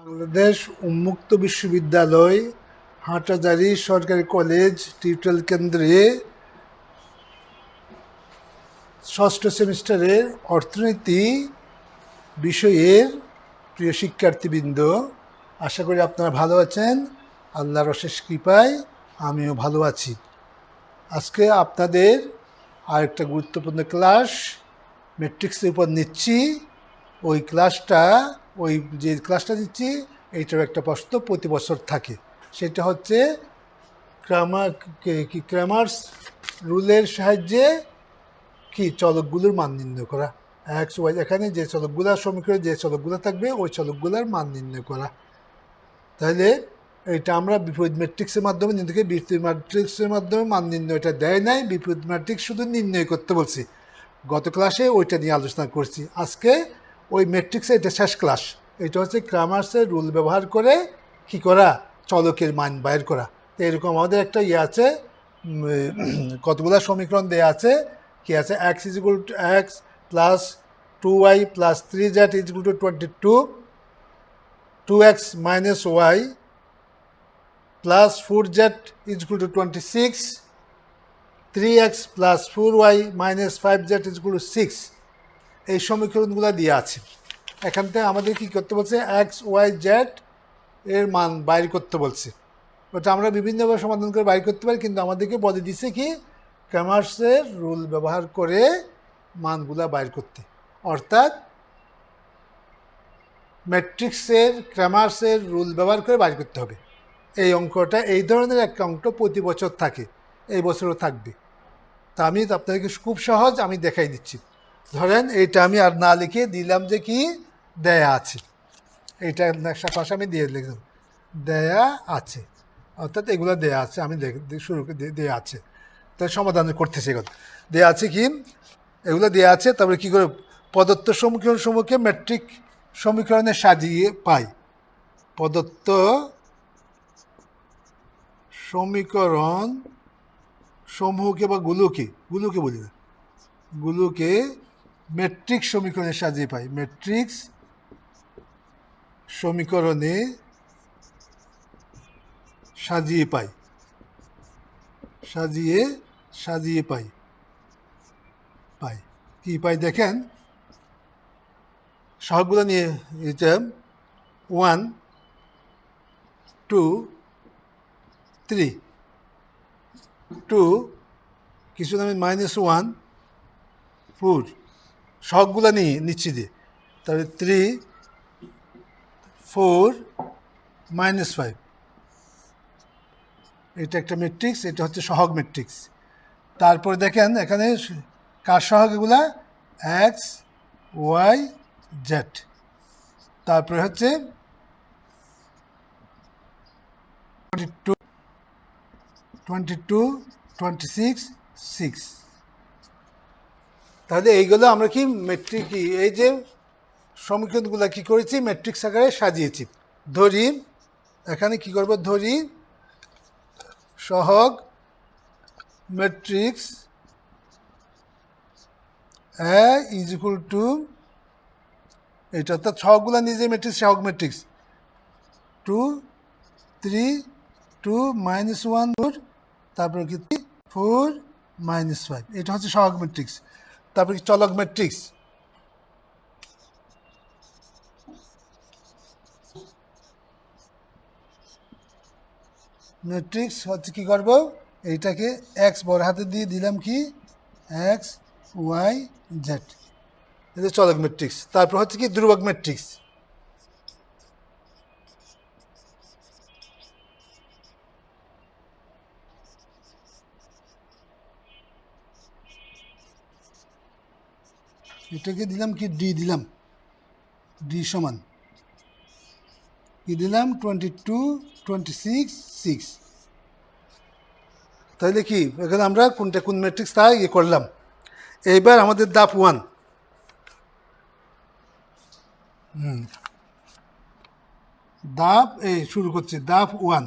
বাংলাদেশ উন্মুক্ত বিশ্ববিদ্যালয় হাটহাজারী সরকারি কলেজ টিউটোরিয়াল কেন্দ্রে ষষ্ঠ সেমিস্টারের অর্থনীতি বিষয়ের প্রিয় শিক্ষার্থীবৃন্দ, আশা করি আপনারা ভালো আছেন। আল্লাহর অশেষ কৃপায় আমিও ভালো আছি। আজকে আপনাদের আরেকটা গুরুত্বপূর্ণ ক্লাস ম্যাট্রিক্সের উপর নিচ্ছি। ওই যে ক্লাসটা দিচ্ছি এইটার একটা প্রশ্ন প্রতি বছর থাকে, সেটা হচ্ছে ক্রামার্স রুলের সাহায্যে চলকগুলোর মান নির্ণয় করা। এক্স ওয়াই, এখানে যে চলকগুলোর সমীকরণে যে চলকগুলো থাকবে ওই চলকগুলোর মান নির্ণয় করা। তাহলে এটা আমরা বিপরীত ম্যাট্রিক্সের মাধ্যমে বিপরীত ম্যাট্রিক্সের মাধ্যমে মান নির্ণয়টা দেয় নাই, বিপরীত ম্যাট্রিক্স শুধু নির্ণয় করতে বলছি। গত ক্লাসে ওইটা নিয়ে আলোচনা করছি। আজকে ওই ম্যাট্রিক্সে এটা শেষ ক্লাস। এটা হচ্ছে ক্রামার্সের রুল ব্যবহার করে চলকের মান বাইর করা। তো এরকম আমাদের একটা আছে, কতগুলো সমীকরণ দেওয়া আছে। আছে x is equal to x plus 2y plus 3z is equal to 22, 2x minus y plus 4z is equal to 26, 3x plus 4y minus 5z is equal to 6। এই সমীকরণগুলো দিয়ে আছে। এখান থেকে আমাদের কী করতে বলছে, এক্স ওয়াই জেড এর মান বাইর করতে বলছে। ওটা আমরা বিভিন্নভাবে সমাধান করে বাইর করতে পারি, কিন্তু আমাদেরকে বলে দিচ্ছে কি ক্রামার্সের রুল ব্যবহার করে মানগুলা বাইর করতে। অর্থাৎ ম্যাট্রিক্সের ক্রামার্সের রুল ব্যবহার করে বাইর করতে হবে। এই অঙ্কটা, এই ধরনের একটা অঙ্ক প্রতি বছর থাকে, এই বছরও থাকবে। তা আমি আপনাদেরকে খুব সহজ আমি দেখাই দিচ্ছি। ধরেন এইটা আমি আর না লিখে দিলাম যে কি দেয়া আছে, এইটা পাশে আমি দিয়ে লিখলাম দেয়া আছে, অর্থাৎ এগুলো দেয়া আছে। আমি শুরু দেয়া আছে, তাই সমাধান করতেছি। এগুলো দেয়া আছে কি, এগুলো দেয়া আছে। তারপরে কী করে প্রদত্ত সমীকরণ সমূহকে ম্যাট্রিক সমীকরণে সাজিয়ে পাই। প্রদত্ত সমীকরণ সমূহকে বা গুলোকে বলি না, গুলোকে ম্যাট্রিক্স সমীকরণে সাজিয়ে পাই। ম্যাট্রিক্স সমীকরণে সাজিয়ে পাই। কি পাই দেখেন, সহগগুলো নিয়ে এটা 1 2 3, 2 কিছু আমি -1 4 সহগগুলো নিচ্ছি দিয়ে, তাহলে 3 4 -5। এটা একটা ম্যাট্রিক্স, এটা হচ্ছে সহগ ম্যাট্রিক্স। তারপরে দেখেন এখানে কার সহগ, এগুলা এক্স ওয়াই জেড। তারপরে হচ্ছে 22 26 6। তাহলে এইগুলো আমরা কি ম্যাট্রিক, এই যে সমীকরণগুলো কি করেছি ম্যাট্রিক্স আকারে সাজিয়েছি। ধরি এখানে কি করব, ধরি সহগ matrix A is equal two এটা, অর্থাৎ সহগগুলো নিজে ম্যাট্রিক্স, সহগ ম্যাট্রিক্স 2 3 2 -1 4, তারপরে কি 4 -5। এটা হচ্ছে সহগ ম্যাট্রিক্স। তারপরে কি চলক ম্যাট্রিক্স, হচ্ছে কি করব, এইটাকে এক্স বড় হাতে দিয়ে দিলাম কি এক্স ওয়াই জেড, এটা চলক ম্যাট্রিক্স। তারপর হচ্ছে কি ধ্রুবক ম্যাট্রিক্স, এটাকে দিলাম কি ডি সমান কি দিলাম 22 26 6। তাহলে কি এখানে আমরা কোন ম্যাট্রিক্স তা করলাম। এইবার আমাদের ধাপ 1, শুরু করছি ধাপ 1।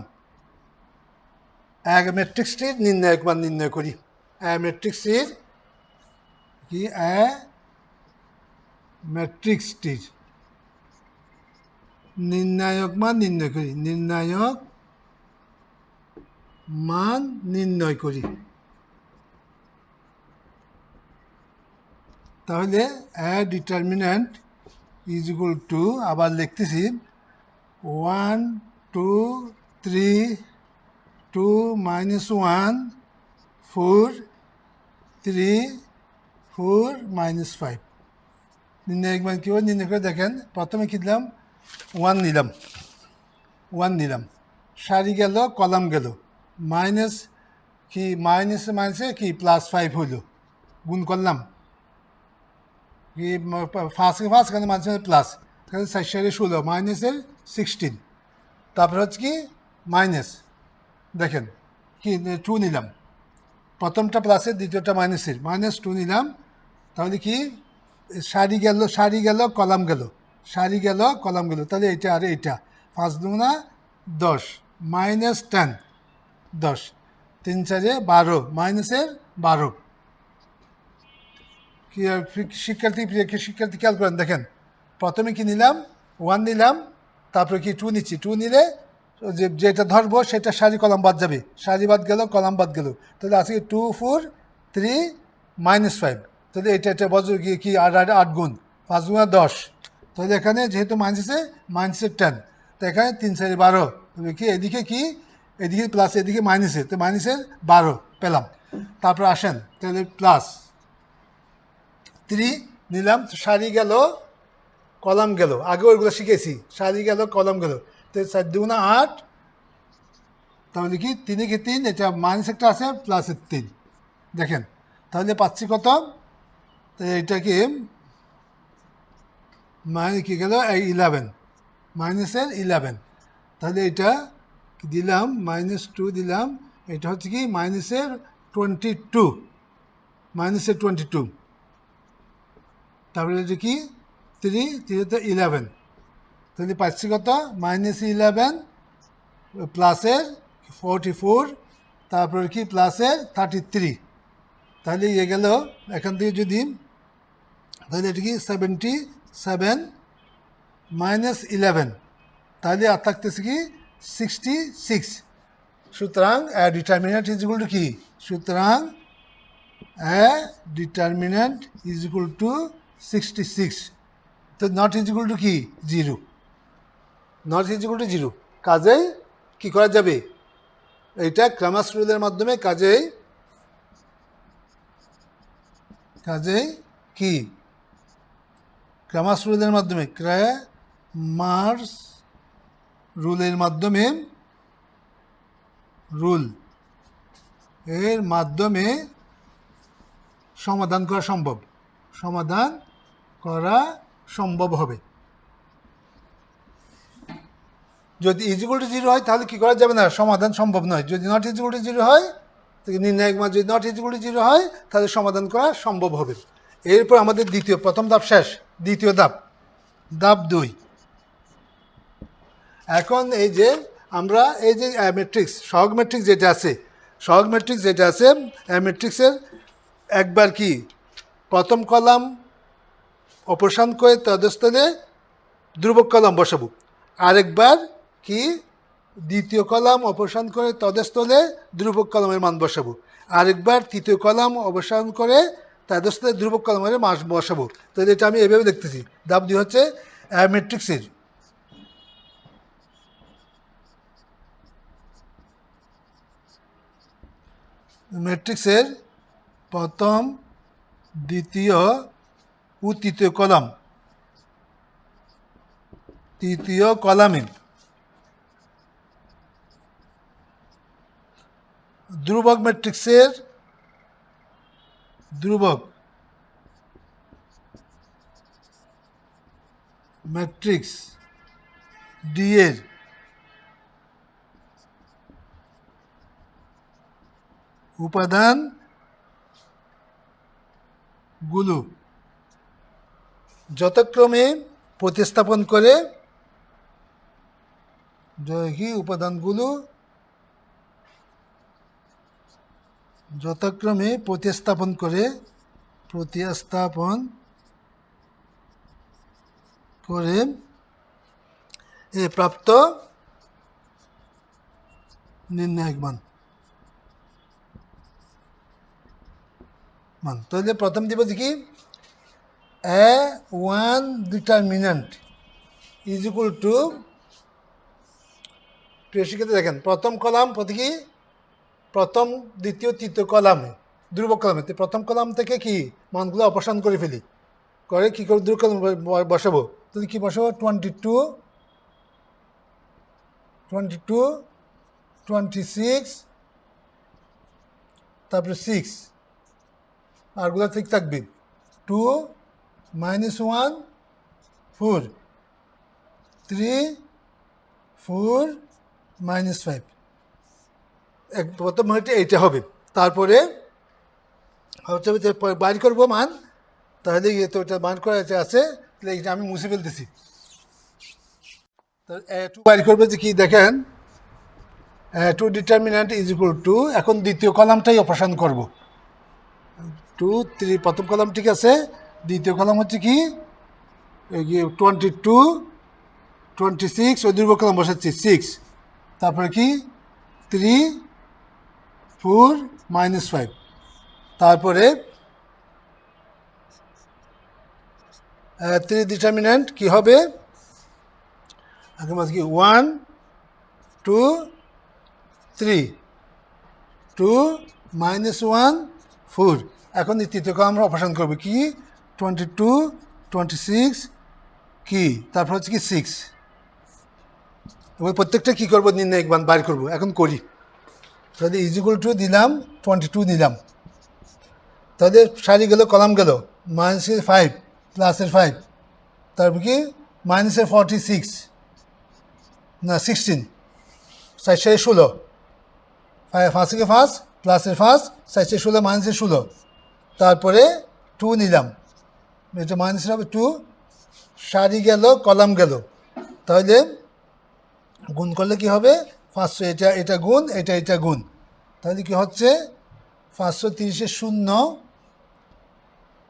এক ম্যাট্রিক্সটির নির্ণায়ক মান নির্ণয় করি। ম্যাট্রিক্সটির ম্যাট্রিক্সটির নির্ণায়ক মান নির্ণয় করি, নির্ণায়ক মান নির্ণয় করি। তাহলে ডিটারমিন্যান্ট ইজ ইকুয়াল টু, আবার লিখতেছি 1 2 3 2 -1 4 3 4 -5। নির্ণায়ক মান কীভাবে নির্ণয় করে দেখেন। প্রথমে কী দিলাম, 1 নিলাম, 1 নিলাম, সারি গেল, কলাম গেল, মাইনাস কি মাইনাসে মাইনাসে কি +5 হইল, গুণ করলাম কি ফার্স্ট এখানে মাঝে প্লাস, এখানে 4 16 মাইনাসের 16, তারপরে হচ্ছে কি মাইনাস, দেখেন কি 2 নিলাম, প্রথমটা প্লাসের দ্বিতীয়টা মাইনাসের, -2 নিলাম। তাহলে কি সারি গেল কলাম গেল, সারি গেল কলাম গেল, তাহলে এইটা আর এইটা 5 দুগুণা 10 -10 10 3 4 12 মাইনাসের 12। শিক্ষার্থী খেয়াল করেন, দেখেন প্রথমে কি নিলাম 1 নিলাম, তারপরে কি 2 নিচ্ছি, 2 নিলে যেটা ধরবো সেটা সারি কলাম বাদ যাবে, সারি বাদ গেল কলাম বাদ গেল, তাহলে আজকে 2 4 3 -5, তাহলে এটা বজ্র গিয়ে কি 8 গুণ 5 গুণা 10, তাহলে এখানে যেহেতু মাইনাসের 10, তো এখানে 3 4 12, তবে কি এদিকে প্লাস এদিকে মাইনাসের, তো মাইনাসের 12 পেলাম। তারপর আসেন তাহলে প্লাস 3 নিলাম, সারি গেল কলাম গেল, আগে ওইগুলো শিখেছি, সারি গেল কলাম গেল, তো 4 দুগুণা 8, তাহলে কি 3 কে 3, এটা মাইনাস একটা আছে প্লাসের 3, দেখেন তাহলে পাচ্ছি কত, তো এটা কি কি গেল 11 মাইনাসের 11, তাহলে এটা দিলাম -2 দিলাম, এটা হচ্ছে কি -22, তারপরে এটা কি 3 11, তাহলে পাচ্ছি কত -11 প্লাসের 44, তারপরে কি প্লাসের 33, তাহলে ইয়ে গেল এখান থেকে যদি, তাহলে এটা কি 77 -11, তাহলে আর থাকতেছে কি 66। সুতরাং ডিটারমিন্যান্ট ইজ ইকুয়াল টু কি, সুতরাং ডিটারমিন্যান্ট ইজ ইকুয়াল টু 66, তো নট ইজ ইকুয়াল টু কি 0, নট ইজ ইকুয়াল টু 0, কাজেই কি করা যাবে, এইটা ক্রামাস রুলের মাধ্যমে কাজেই কি ক্রামাস রুলের মাধ্যমে ক্রামাস রুলের মাধ্যমে এর মাধ্যমে সমাধান করা সম্ভব হবে। যদি ইজিকুয়াল টু 0 হয় তাহলে কি করা যাবে না, সমাধান সম্ভব নয়। যদি নট ইজিকুয়াল টু 0 হয়, নির্ণায়ক মান যদি নট ইজিকুয়াল টু 0 হয়, তাহলে সমাধান করা সম্ভব হবে। এরপর আমাদের প্রথম ধাপ শেষ, দ্বিতীয় ধাপ 2। এখন এই যে আমরা এই যে ম্যাট্রিক্স, সহগ ম্যাট্রিক্স যেটা আছে ম্যাট্রিক্সের একবার কি প্রথম কলাম অপসারণ করে তদস্থলে ধ্রুবক কলাম বসাবো, আরেকবার কি দ্বিতীয় কলাম অপসারণ করে তদস্থলে ধ্রুবক কলামের মান বসাবো, আরেকবার তৃতীয় কলাম অপসারণ করে তদস্থলে ধ্রুবক কলামের মান বসাবো। তাহলে এটা আমি এভাবে দেখতেছি। ধাপ 2 হচ্ছে ম্যাট্রিক্সের প্রথম দ্বিতীয় ও তৃতীয় কলামে ধ্রুবক ম্যাট্রিক্স ডি এর উপাদানগুলো যথাক্রমে প্রতিস্থাপন করে এ প্রাপ্ত নির্ণায়ক মান তাহলে প্রথম দিব দেখি A one determinant is equal to প্রিয় শিক্ষার্থী দেখেন প্রথম কলাম কি প্রথম দ্বিতীয় তৃতীয় কলামে ধ্রুবক কলামে প্রথম কলাম থেকে কি মানগুলো অপসারণ করে ফেলি করে কী করে ধ্রুবক কলাম বসাবো তাহলে কী বসাবো 22 26 তারপরে 6 আরগুলো ঠিক থাকবে 2 -1 4 3 4 -5 প্রথম হচ্ছে এইটা হবে তারপরে হচ্ছে বাইর করবো মান তাহলে তো ওটা মান করা আছে তাহলে এইটা আমি মুছে ফেলতেছি টু বাইর করবে যে কি দেখেন two determinant is equal to এখন দ্বিতীয় কলামটাই অপারেশন করব 2 3 প্রথম কলাম ঠিক আছে দ্বিতীয় কলাম হচ্ছে কি 22 26 ওই ধ্রুবক কলাম বসাচ্ছি 6 তারপরে কি 3 4 -5 তারপরে 3 ডিটারমিন্যান্ট কি হবে এখন কি 1 2 3 2 -1 4 এখন এই তৃতীয় কলাম আমরা অপারেশন করবো কি 22 26 কি তারপর হচ্ছে কি 6 ওই প্রত্যেকটা কী করবো নির্ণায়ক মান বাইর করবো এখন করি তাহলে ইজ ইকুয়াল টু দিলাম 22 দিলাম তাহলে সারি গেল কলাম গেল -5 +5 তারপর কি -46 না 16 4 16 5 থেকে 5 +5 4 16 -16 তারপরে 2 নিলাম এটা মাইনাস হবে 2 সারি গেল কলাম গেল তাহলে গুণ করলে কি হবে 500 এটা গুণ এটা গুণ তাহলে কি হচ্ছে 530 0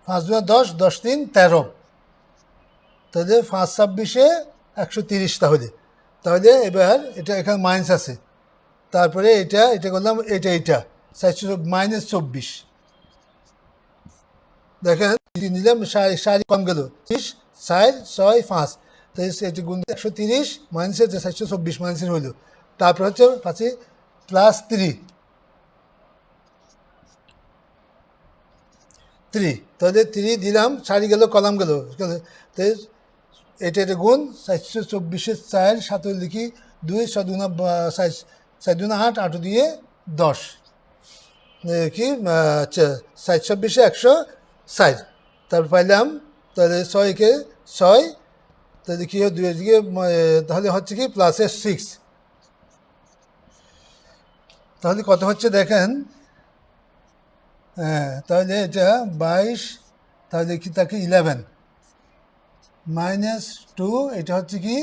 5 10 10 3 13 তাহলে 5 26 130 তাহলে এবার এটা এখানে মাইনাস আছে তারপরে এটা করলাম এটা 424 দেখেন নিলাম সারি কম গেল 30 4 6 5 তাহলে এটা গুণ 130 মাইনাসের 424 মাইনাসের হইল তারপর হচ্ছে পাশে +3 তাহলে 3 দিলাম সারি গেল কলাম গেল তাহলে এটা গুণ 424 4 7 লিখি 2 6 2 8 8 দিয়ে 10 কি 424 160 তারপর পাইলাম তাহলে 6 কে 6 তাহলে কি 2 দিকে তাহলে হচ্ছে কি +6 তাহলে কত হচ্ছে দেখেন হ্যাঁ তাহলে এটা 22 তাহলে কি থাকে 11 -2 এটা হচ্ছে কি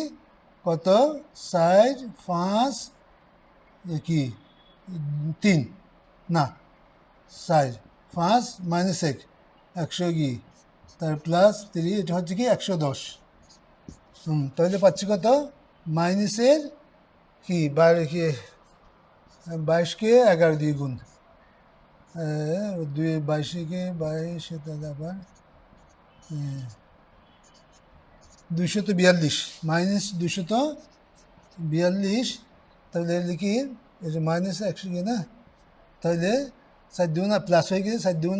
কত 4 5 কি 3 না 4 5 -1 100 কি তার +3 এটা হচ্ছে কি 110 তাহলে পাচ্ছি কত মাইনাসের কি 22কে 11 দিয়ে গুণ 22কে 22 তাহলে আবার 242 -242 তাহলে লিখি এই যে -100 কি না তাহলে 4 2 প্লাস হয়ে গেছে 4 2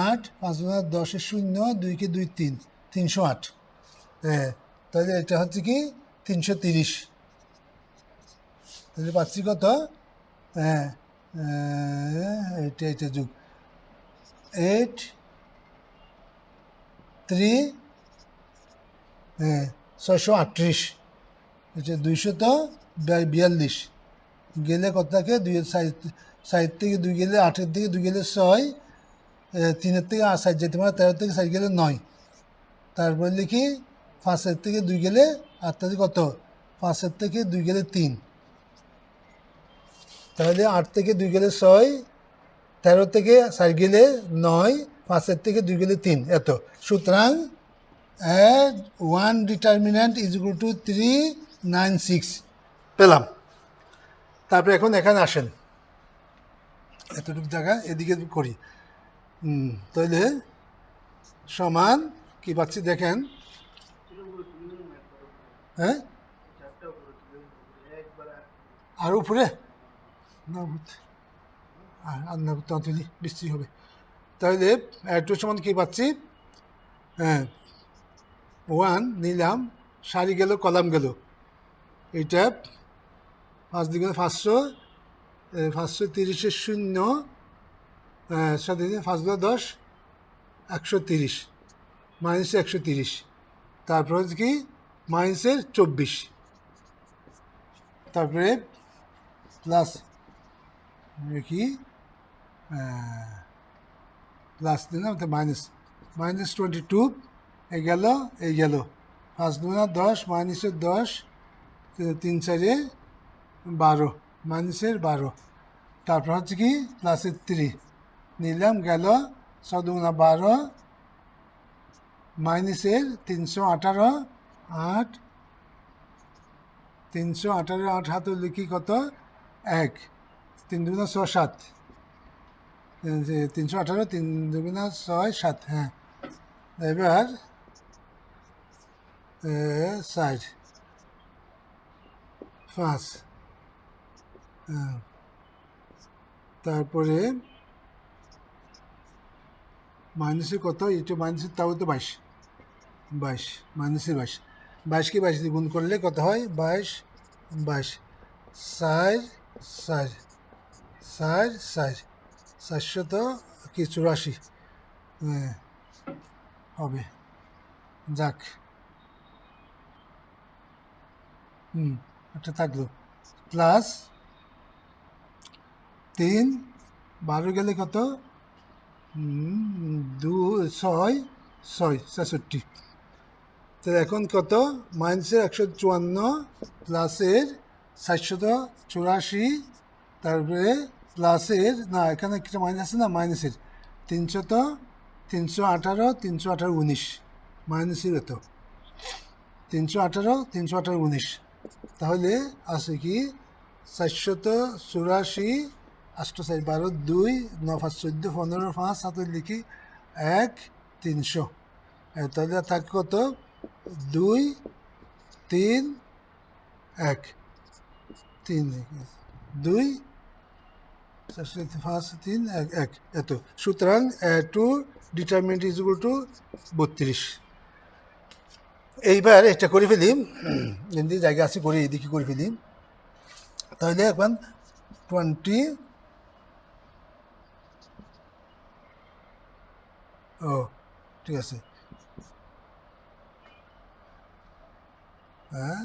8 5 2 10 0 2 কে 2 3 308 হ্যাঁ তাহলে এটা হচ্ছে কি 330 তাহলে পাচ্ছি কত হ্যাঁ এটা যুগ 8 3 হ্যাঁ 638 এটা 242 গেলে কত থাকে 60 থেকে 2 গেলে 8 থেকে 2 গেলে 6 3 থেকে 8 সাইড যেতে পারে 13 থেকে সাইড গেলে 9 তারপরে লিখি 5 থেকে 2 গেলে 8 থেকে কত 5 থেকে 2 গেলে 3 তাহলে 8 থেকে 2 গেলে 6 13 থেকে সাইড গেলে 9 5 থেকে 2 গেলে 3 এত সুতরাং 1 ডিটারমিন্যান্ট ইজ ইকুয়াল টু 3 96 পেলাম। তারপরে এখন এখানে আসেন, এতটুকু জায়গা এদিকে করি। তাহলে সমান কি পাচ্ছি দেখেন, হ্যাঁ আর উপরে না আর না তাড়াতাড়ি বৃষ্টি হবে। তাহলে টু সমান কী পাচ্ছি, হ্যাঁ 1 নিলাম, সারি গেল কলাম গেল, এইটা 5 দিকে 500, 530 শূন্য, সাথে 5 10 130 মাইনাস 130, তারপর হচ্ছে কি মাইনাসের 24, তারপরে প্লাস কি প্লাস দিলাম তো মাইনাস 22, এই গেল 5 2 10 মাইনাসের 10, 3 4 12 মাইনাসের 12, তারপর হচ্ছে কি প্লাসের 3 নিলাম গেল 6 2 12 মাইনাসের 318 8, 318 8 হাতে লিখি কত 1, 3 2 6 7, 318 3 2 6 7, হ্যাঁ এবার 4 5, তারপরে মাইনাসে কত, এটা মাইনাসের তাও তো 22 মাইনাসের 22 কে 22 দিয়ে গুণ করলে কত হয় 22 4 4 4 4 400 কি 84 হবে, যাক এটা থাকলো, প্লাস 3 12 গেলে কত 2 6 6 66, তো এখন কত মাইনাসের 154 প্লাসের 484, তারপরে প্লাসের না এখানে কিছু মাইনাস আছে না, মাইনাসের 318 19 মাইনাসের এত 318 19, তাহলে আছে কি 484 8 4 12 2 9 5 14 15 5 7 লিখি 1 300, তাহলে থাকে কত 2 3 1 3 2 5 3 1 1 এত, সুতরাং 2 ডিটারমিনেন্ট ইজ ইকুয়াল টু 32। এইবার এটা করে ফেলি, যদি জায়গা আছে করে এদিকে করে ফেলি, তাহলে এখন 20 ও ঠিক আছে, হ্যাঁ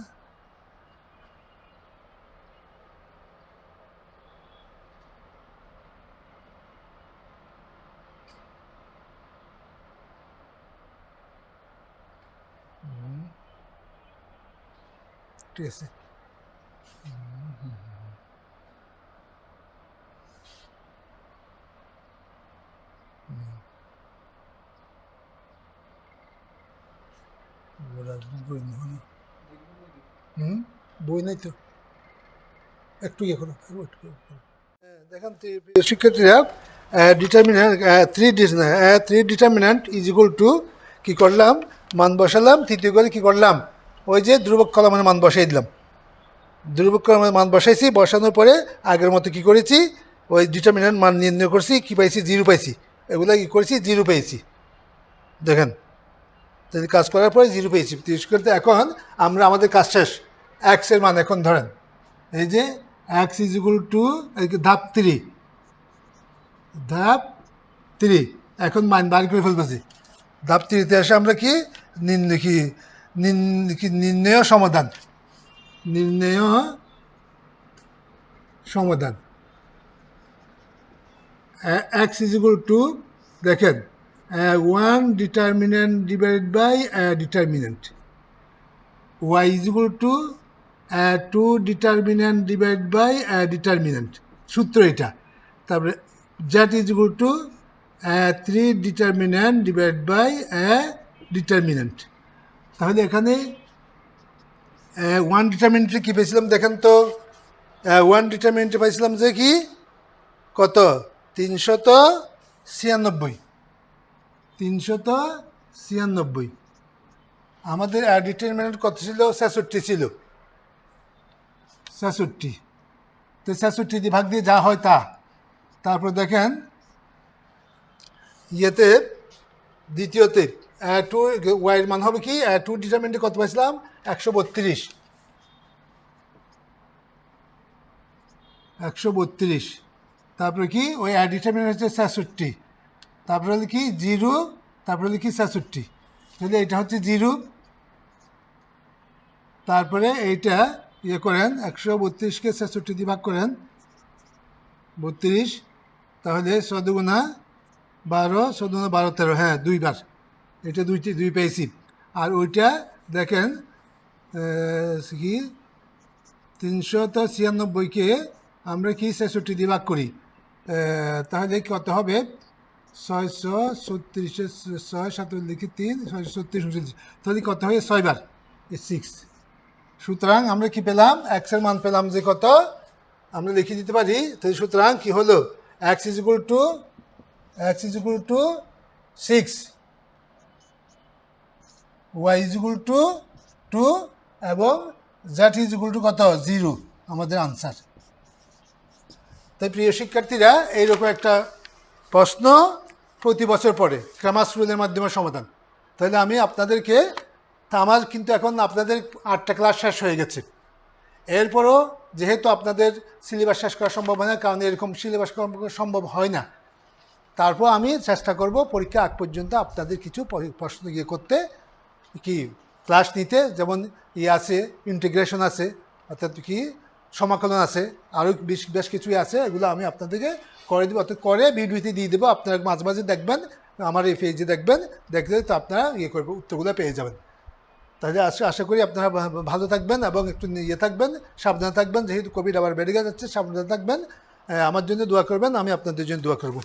ঠিক আছে, বই নাই তো, একটু ইয়ে করো দেখেন শিক্ষার্থীরা, determinant 3 determinant is equal to কী করলাম, মান বসালাম, তৃতীয় করে কী করলাম, ওই যে ধ্রুবক কলমের মান বসাই দিলাম, ধ্রুবক কলমের মান বসাইছি, বসানোর পরে আগের মতো কী করেছি, ওই ডিটারমিনেন্ট মান নির্ণয় করছি, কী পাইছি 0 পাইছি, এগুলো কী করেছি 0 পেয়েছি, দেখেন তাহলে কাজ করার পরে 0 পেয়েছি। শিক্ষার্থী এখন আমরা আমাদের কাজ শেষ, এক্সের মান এখন ধরেন এই যে এক্স ইজ ইকুয়াল টু ধাপ 3 এখন মান বার করে ফেলতেছি, ধাপ 3-তে আসে আমরা কি নির্ণয় সমাধান এক্স ইজ ইকুয়াল টু দেখেন 1 determinant divide by determinant, y is equal to 2 determinant divide by determinant, সূত্র এটা, তারপরে z is equal to 3 determinant divide by determinant, তাহলে এখানে ওয়ান ডিটারমিনেন্টে কী পেয়েছিলাম দেখেন তো, ওয়ান ডিটারমিনেন্টে পাইছিলাম যে কি কত 396, 396। আমাদের ডিটারমিনেন্ট কত ছিল, 66 ছিল, 66। তো 66 দিয়ে ভাগ দিয়ে যা হয় তা। তারপর দেখেন ইয়েতে দ্বিতীয়তে টু ওয়াইয়ের মান হবে কি, টু ডিটারমিনেন্টে কত পাইছিলাম 132, 132। তারপরে কি ওই ডিটারমিনেন্ট হচ্ছে 66, তারপরে হলে কি 0, তারপরে হলে কি 66। তাহলে এটা হচ্ছে 0, তারপরে এইটা ইয়ে করেন 132কে 66 দিয়ে ভাগ করেন 32, তাহলে 14 গুণা 12, 14 গুণা 12, 13, হ্যাঁ 2 বার, এটা দুই পেয়েছি। আর ওইটা দেখেন কি 396কে আমরা কি 66 দিয়ে ভাগ করি, তাহলে কত হবে 636, 6 7 লিখি 3, 636, তাহলে কত হয় 6 বার, 6। সুতরাং আমরা কি পেলাম, এক্সের মান পেলাম যে কত, আমরা লিখে দিতে পারি। তাহলে সুতরাং কি হলো, x is equal to 6, y is equal two 2 এবং z ইজ ইকুয়াল টু কত 0, আমাদের আনসার। তাই প্রিয় শিক্ষার্থীরা, এইরকম একটা প্রশ্ন প্রতি বছর পড়ে ক্রামাস রুলের মাধ্যমে সমাধান। তাহলে আমি আপনাদেরকে, আমার কিন্তু এখন আপনাদের 8টা ক্লাস শেষ হয়ে গেছে, এরপরও যেহেতু আপনাদের সিলেবাস শেষ করা সম্ভব হয় না, কারণ এরকম সিলেবাস সম্ভব হয় না, তারপর আমি চেষ্টা করব পরীক্ষা আগ পর্যন্ত আপনাদের কিছু প্রশ্ন ইয়ে করতে, কি ক্লাস নিতে, যেমন আছে ইন্টিগ্রেশন আছে, অর্থাৎ কি সমাকলন আছে, আরও বেশ কিছুই আছে, এগুলো আমি আপনাদেরকে করে দেবো, অর্থাৎ করে ভিডিওতে দিয়ে দেবো। আপনারা মাঝে মাঝে দেখবেন, আমার এই পেজে দেখবেন, দেখলে তো আপনারা ইয়ে করবেন, উত্তরগুলো পেয়ে যাবেন। তাহলে আশা করি আপনারা ভালো থাকবেন এবং একটু ইয়ে থাকবেন, সাবধানে থাকবেন, যেহেতু কোভিড আবার বেড়ে যাচ্ছে, সাবধানে থাকবেন। আমার জন্য দোয়া করবেন, আমি আপনাদের জন্য দোয়া করব।